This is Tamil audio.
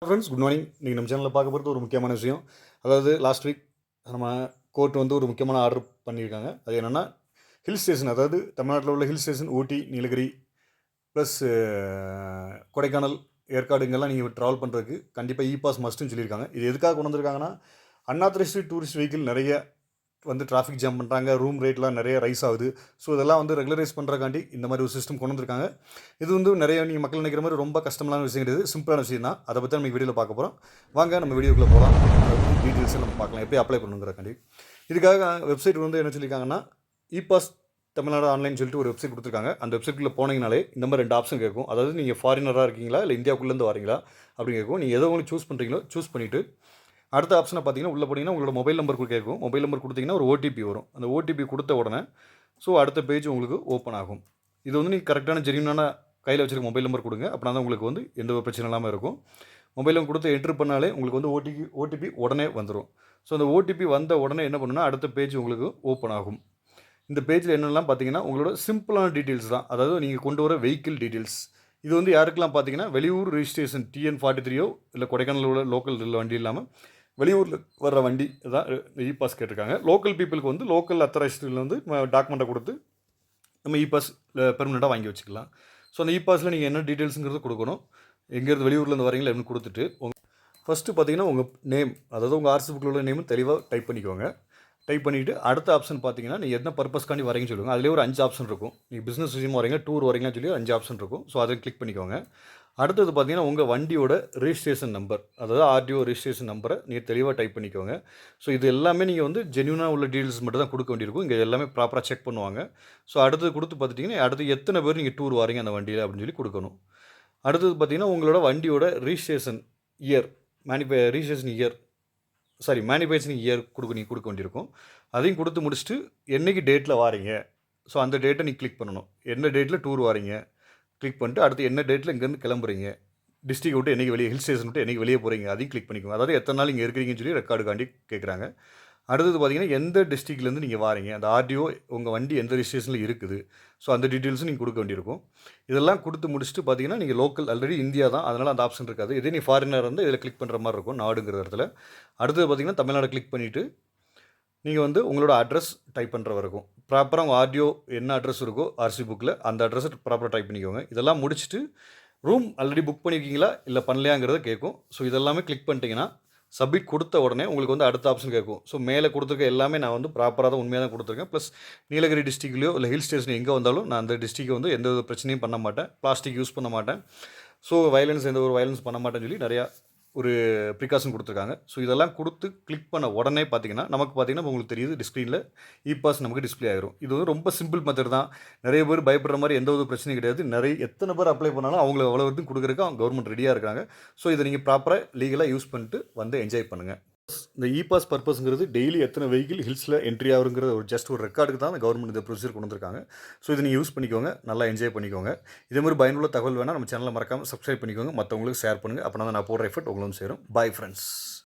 Friends good morning. நீங்கள் நம்ம சேனலில் பார்க்க போகிறது ஒரு முக்கியமான விஷயம். அதாவது லாஸ்ட் வீக் நம்ம கோர்ட் வந்து ஒரு முக்கியமான ஆர்டர் பண்ணியிருக்காங்க. அது என்னென்னா ஹில் ஸ்டேஷன், அதாவது தமிழ்நாட்டில் உள்ள ஹில் ஸ்டேஷன் ஊட்டி, நீலகிரி ப்ளஸ் கொடைக்கானல், ஏற்காடு இங்கெல்லாம் நீங்கள் ட்ராவல் பண்ணுறதுக்கு கண்டிப்பாக பாஸ் மஸ்ட்டுன்னு சொல்லியிருக்காங்க. இது எதுக்காக கொண்டு வந்திருக்காங்கன்னா, அன்ஆத்தரைஸ்டு டூரிஸ்ட் வெஹிக்கிள் நிறைய வந்து டிராஃபிக் ஜாம் பண்ணுறாங்க, ரூம் ரேட்லாம் நிறைய ரைஸ் ஆகுது. ஸோ இதெல்லாம் வந்து ரெகுலரைஸ் பண்ணுறக்காண்டி இந்த மாதிரி ஒரு சிஸ்டம் கொண்டு வந்திருக்காங்க. இது வந்து நிறைய நீங்கள் மக்கள் நினைக்கிற மாதிரி ரொம்ப கஷ்டமான விஷயம் கிடையாது, சிம்பிளான விஷயம் தான். அதை பற்றி நம்ம வீடியோவில் பார்க்க போகிறோம். வாங்க நம்ம வீடியோக்குள்ளே போகலாம். டீட்டெயில்ஸை நம்ம பார்க்கலாம் எப்படி அப்ளை பண்ணுங்கிறக்காண்டி. இதுக்காக வெப்சைட் வந்து என்ன சொல்லியிருக்காங்கன்னா, பாஸ் தமிழ்நாடு ஆன்லைன் சொல்லிட்டு ஒரு வெப்சைட் கொடுத்துருக்காங்க. அந்த வெப்சைட்டில் போனீங்கனாலே இந்த மாதிரி 2 ஆப்ஷன் கேட்கும். அதாவது நீங்கள் ஃபாரினராக இருக்கீங்களா இல்லை இந்தியாவுக்குள்ளேருந்து வரீங்களா அப்படின்னு கேட்கும். நீங்கள் எதோ ஒன்று சூஸ் பண்ணுறீங்களோ சூஸ் பண்ணிவிட்டு அடுத்த ஆப்ஷனை பார்த்தீங்கன்னா உள்ளே போனீங்கன்னா உங்களோட மொபைல் நம்பர் கேட்கும். மொபைல் நம்பர் கொடுத்தீங்கன்னா ஒரு ஓடிபி வரும். அந்த ஓடிபி கொடுத்த உடனே அடுத்த பேஜ் உங்களுக்கு ஓப்பன் ஆகும். இது வந்து நீங்கள் கரெக்டான ஜென்யூனான கையில் வச்சுருக்க மொபைல் நம்பர் கொடுங்க. அப்படின்னா தான் உங்களுக்கு வந்து எந்த ஒரு பிரச்சனை இல்லாமல் இருக்கும். மொபைல் நம்பர் கொடுத்து என்ட்ரு பண்ணாலே உங்களுக்கு வந்து ஓடிபி உடனே வந்துடும். ஸோ அந்த ஓடிபி வந்த உடனே என்ன பண்ணுன்னா அடுத்த பேஜ் உங்களுக்கு ஓப்பன் ஆகும். இந்த பேஜில் என்னெல்லாம் பார்த்தீங்கன்னா உங்களோட சிம்பிளான டீட்டெயில்ஸ் தான். அதாவது நீங்கள் கொண்டு வர வெஹிக்கிள் டீட்டெயில்ஸ். இது வந்து யாருக்கெல்லாம் பார்த்தீங்கன்னா வெளியூர் ரெஜிஸ்ட்ரேஷன் TN43 இல்லை கொடைக்கானல் உள்ள லோக்கல் வண்டி இல்லாமல் வெளியூரில் வர்ற வண்டி தான் பாஸ் கேட்டிருக்காங்க. லோக்கல் பீப்புளுக்கு வந்து லோக்கல் அத்தரைஸ்டில் வந்து டாக்குமெண்ட்டை கொடுத்து நம்ம பாஸ் பெர்மனெண்ட்டாக வாங்கி வச்சுக்கலாம். ஸோ அந்த பாஸில் நீங்கள் என்ன டீட்டெயில்ஸுங்கிறது கொடுக்கணும். எங்கேருந்து வெளியூர்லேருந்து வரீங்களா அப்படின்னு கொடுத்துட்டு ஃபஸ்ட்டு பார்த்தீங்கன்னா உங்கள் நேம், அதாவது உங்கள் ஆர்சி புக்கில் உள்ள நேம் தெளிவாக டைப் பண்ணிக்கோங்க. டைப் பண்ணிவிட்டு அடுத்த ஆப்ஷன் பார்த்தீங்கன்னா நீங்கள் என்ன பர்பஸ்க்காண்டி வரீங்கன்னு சொல்லுங்கள். அதிலே ஒரு 5 ஆப்ஷன் இருக்கும். நீங்கள் பிஸ்னஸ் விஷயமா வரீங்க, டூர் வரீங்கன்னு சொல்லி 5 ஆப்ஷன் இருக்கும். ஸோ அதை கிளிக் பண்ணிக்கோங்க. அடுத்தது பார்த்தீங்கன்னா உங்கள் வண்டியோட ரிஜிஸ்ட்ரேஷன் நம்பர், அதாவது ஆர்டிஓ ரிஜிஸ்ட்ரேஷன் நம்பரை நீங்கள் தெளிவாக டைப் பண்ணிக்கோங்க. ஸோ இது எல்லாமே நீங்கள் வந்து ஜென்யூனாக உள்ள டீட்டெயில்ஸ் மட்டும் தான் கொடுக்க வேண்டியிருக்கும். இங்கே எல்லாமே ப்ராப்பராக செக் பண்ணுவாங்க. ஸோ அடுத்தது கொடுத்து பார்த்துட்டிங்கன்னா அடுத்து எத்தனை பேர் நீங்கள் டூர் வரீங்க அந்த வண்டியில் அப்படின்னு சொல்லி கொடுக்கணும். அடுத்தது பார்த்தீங்கன்னா உங்களோட வண்டியோட ரிஜிஸ்ட்ரேஷன் இயர், மேனுஃபேக்சரிங் இயர் கொடுக்க வேண்டியிருக்கும். அதையும் கொடுத்து முடிச்சுட்டு என்றைக்கு டேட்டில் வாரீங்க, ஸோ அந்த டேட்டை நீங்கள் கிளிக் பண்ணணும். என்ன டேட்டில் டூர் வாரீங்க கிளிக் பண்ணிட்டு அடுத்து என்ன டேட்டில் இங்கேருந்து கிளம்புறீங்க, டிஸ்ட்ரிக் விட்டு என்றைக்கு வெளியே, ஹில் ஸ்டேஷன் விட்டு என்றைக்கு வெளியே போகிறீங்க அதையும் கிளிக் பண்ணிக்கோங்க. அதாவது எத்தனை நாள் இங்கே இருக்கிறீங்கன்னு சொல்லி ரெக்கார்டுக்காண்டி கேட்குறாங்க. அடுத்தது பார்த்தீங்கன்னா எந்த டிஸ்ட்ரிக்ட்லேருந்து நீங்கள் வாரீங்க, அந்த ஆர்டிஓ உங்கள் வண்டி எந்த ரிஜிஸ்ட்ரேஷனில் இருக்குது, ஸோ அந்த டீட்டெயில்ஸும் நீங்கள் கொடுக்க வேண்டியிருக்கும். இதெல்லாம் கொடுத்து முடிச்சுட்டு பார்த்தீங்கன்னா நீங்கள் லோக்கல் ஆல்ரெடி இந்தியா தான், அதனால் அந்த ஆப்ஷன் இருக்காது. இதே நீ ஃபாரினர் வந்து இதில் கிளிக் பண்ணுற மாதிரி இருக்கும், நாடுங்கிற இடத்துல. அடுத்தது பார்த்தீங்கன்னா தமிழ்நாடு கிளிக் பண்ணிவிட்டு நீங்கள் வந்து உங்களோட அட்ரஸ் டைப் பண்ணுற வரைக்கும் ப்ராப்பராக உங்கள் ஆர்டிஓ என்ன அட்ரஸ் இருக்கோ ஆர்சி புக்கில் அந்த அட்ரஸை ப்ராப்பராக டைப் பண்ணிக்கோங்க. இதெல்லாம் முடிச்சுட்டு ரூம் ஆல்ரெடி புக் பண்ணியிருக்கீங்களா இல்லை பண்ணலையாங்கிறத கேட்கும். ஸோ இதெல்லாமே கிளிக் பண்ணிட்டீங்கன்னா சப்மிட் கொடுத்த உடனே உங்களுக்கு வந்து அடுத்த ஆப்ஷன் கேட்கும். ஸோ மேலே கொடுத்துருக்க எல்லாமே நான் வந்து ப்ராப்பராக தான் உண்மையாக தான் கொடுத்துருக்கேன். ப்ளஸ் நீலகிரி டிஸ்ட்ரிக்ட்லையோ இல்லை ஹில் ஸ்டேஷன் எங்கே வந்தாலும் நான் அந்த டிஸ்ட்ரிக்டை வந்து எந்த ஒரு பிரச்சனையும் பண்ண மாட்டேன், பிளாஸ்டிக் யூஸ் பண்ண மாட்டேன், ஸோ எந்த ஒரு வயலன்ஸ் பண்ண மாட்டேன்னு சொல்லி நிறையா ஒரு ப்ரிகாஷன் கொடுத்துருக்காங்க. ஸோ இதெல்லாம் கொடுத்து கிளிக் பண்ண உடனே பார்த்தீங்கன்னா உங்களுக்கு தெரியுது ஸ்க்ரீனில் பாஸ் நமக்கு டிஸ்பிளே ஆகிரும். இது வந்து ரொம்ப சிம்பிள் மெத்தட் தான். நிறைய பேர் பயப்படுற மாதிரி எந்த ஒரு பிரச்சனையும் கிடையாது. எத்தனை பேர் அப்ளை பண்ணாலும் அவங்களுக்கு அவ்வளோ இது கொடுக்குறதுக்கு அவங்க கவர்மெண்ட் ரெடியாக இருக்காங்க. ஸோ இதை நீங்கள் ப்ராப்பராக லீகலாக யூஸ் பண்ணிட்டு வந்து என்ஜாய் பண்ணுங்கள். இந்த பாஸ் பர்பஸ்ங்கிறது டெய்லி எத்தனை வெஹிக்கிள் ஹில்ஸில் என்ட்ரி ஆகுங்கிற ஒரு ரெக்கார்டுக்கு தான் கவர்மெண்ட் இந்த ப்ரொசீஜர் கொண்டு வந்திருக்காங்க. ஸோ இதை நீங்கள் யூஸ் பண்ணிக்கோங்க, நல்லா என்ஜாய் பண்ணிக்கோங்க. இதே மாதிரி பயனுள்ள தகவல் வேணால் நம்ம சேனலில் மறக்காமல் சப்ஸ்கிரைப் பண்ணிக்கோங்க, மற்றவங்களுக்கு ஷேர் பண்ணுங்கள். அப்படின்னா நான் போடுற எஃபர்ட் உங்களுக்கு சேரும். Bye friends.